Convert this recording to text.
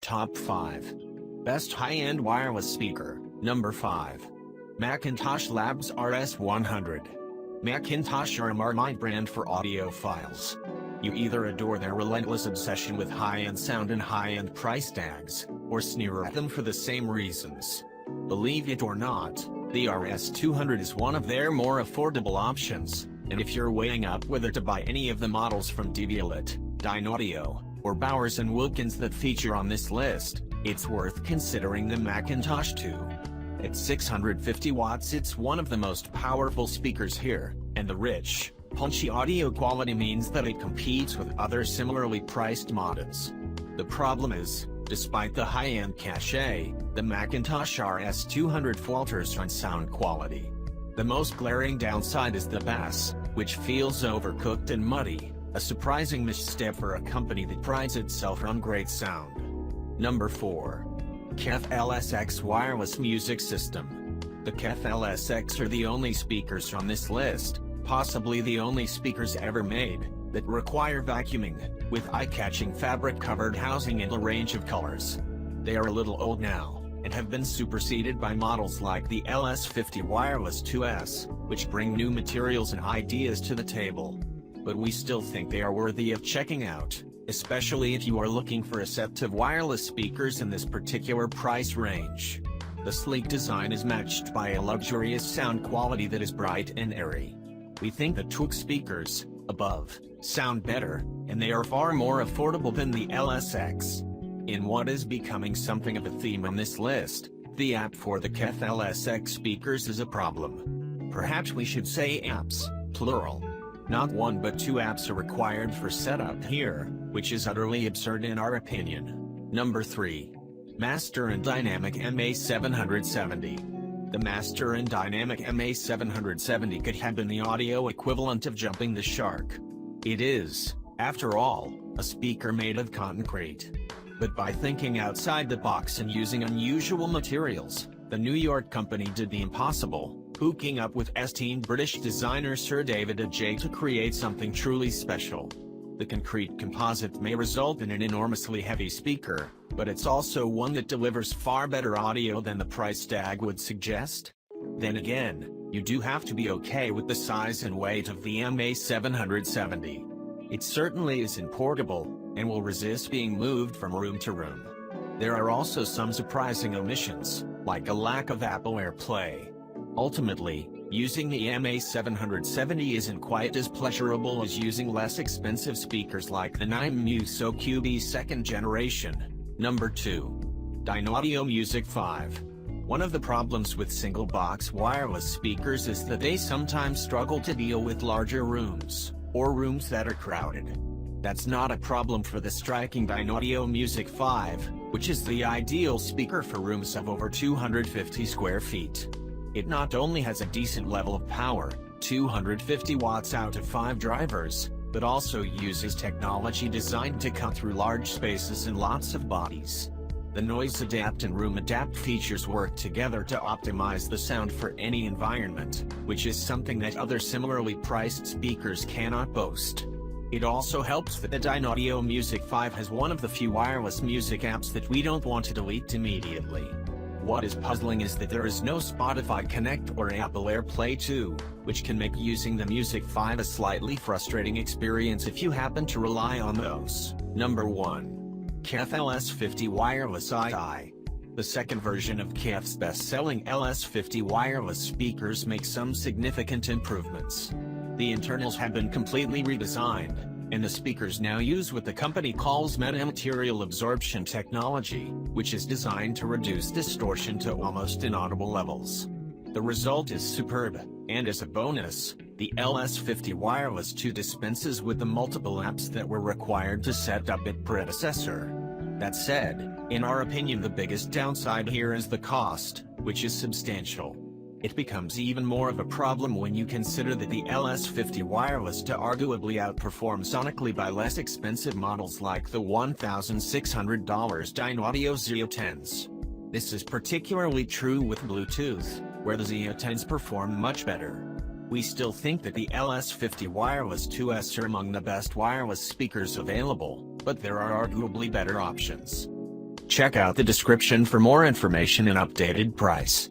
Top 5. Best high-end wireless speaker. Number 5. Macintosh Labs RS100. Macintosh are a marmite brand for audiophiles. You either adore their relentless obsession with high-end sound and high-end price tags, or sneer at them for the same reasons. Believe it or not, the RS200 is one of their more affordable options, and if you're weighing up whether to buy any of the models from Dynaudio, or Bowers & Wilkins that feature on this list, it's worth considering the Macintosh 2. At 650 watts it's one of the most powerful speakers here, and the rich, punchy audio quality means that it competes with other similarly priced models. The problem is, despite the high-end cachet, the Macintosh RS200 falters on sound quality. The most glaring downside is the bass, which feels overcooked and muddy, a surprising misstep for a company that prides itself on great sound. Number 4. KEF LSX Wireless Music System. The KEF LSX are the only speakers on this list, possibly the only speakers ever made, that require vacuuming, with eye-catching fabric-covered housing and a range of colors. They are a little old now, and have been superseded by models like the LS50 Wireless 2S, which bring new materials and ideas to the table. But we still think they are worthy of checking out, especially if you are looking for a set of wireless speakers in this particular price range. The sleek design is matched by a luxurious sound quality that is bright and airy. We think the TWIC speakers, above, sound better, and they are far more affordable than the LSX. In what is becoming something of a theme on this list, the app for the KEF LSX speakers is a problem. Perhaps we should say apps, plural. Not one but two apps are required for setup here, which is utterly absurd in our opinion. Number 3. Master and Dynamic MA770. The Master and Dynamic MA770 could have been the audio equivalent of jumping the shark. It is, after all, a speaker made of concrete. But by thinking outside the box and using unusual materials, the New York company did the impossible, hooking up with esteemed British designer Sir David Ajay to create something truly special. The concrete composite may result in an enormously heavy speaker, but it's also one that delivers far better audio than the price tag would suggest. Then again, you do have to be okay with the size and weight of the MA770. It certainly isn't portable, and will resist being moved from room to room. There are also some surprising omissions, like a lack of Apple AirPlay. Ultimately, using the MA770 isn't quite as pleasurable as using less expensive speakers like the Dynaudio QB 2nd generation. Number 2. Dynaudio Music 5. One of the problems with single-box wireless speakers is that they sometimes struggle to deal with larger rooms, or rooms that are crowded. That's not a problem for the striking Dynaudio Music 5, which is the ideal speaker for rooms of over 250 square feet. It not only has a decent level of power, 250 watts out of 5 drivers, but also uses technology designed to cut through large spaces and lots of bodies. The noise adapt and room adapt features work together to optimize the sound for any environment, which is something that other similarly priced speakers cannot boast. It also helps that the Dynaudio Music 5 has one of the few wireless music apps that we don't want to delete immediately. What is puzzling is that there is no Spotify Connect or Apple AirPlay 2, which can make using the Music 5 a slightly frustrating experience if you happen to rely on those. Number 1. KEF LS50 Wireless II. The second version of KEF's best-selling LS50 wireless speakers makes some significant improvements. The internals have been completely redesigned, and the speakers now use what the company calls metamaterial absorption technology, which is designed to reduce distortion to almost inaudible levels. The result is superb, and as a bonus, the LS50 Wireless 2 dispenses with the multiple apps that were required to set up its predecessor. That said, in our opinion the biggest downside here is the cost, which is substantial. It becomes even more of a problem when you consider that the LS50 Wireless 2 arguably outperforms sonically by less expensive models like the $1,600 Dynaudio ZO10s. This is particularly true with Bluetooth, where the ZO10s perform much better. We still think that the LS50 Wireless 2S are among the best wireless speakers available, but there are arguably better options. Check out the description for more information and updated price.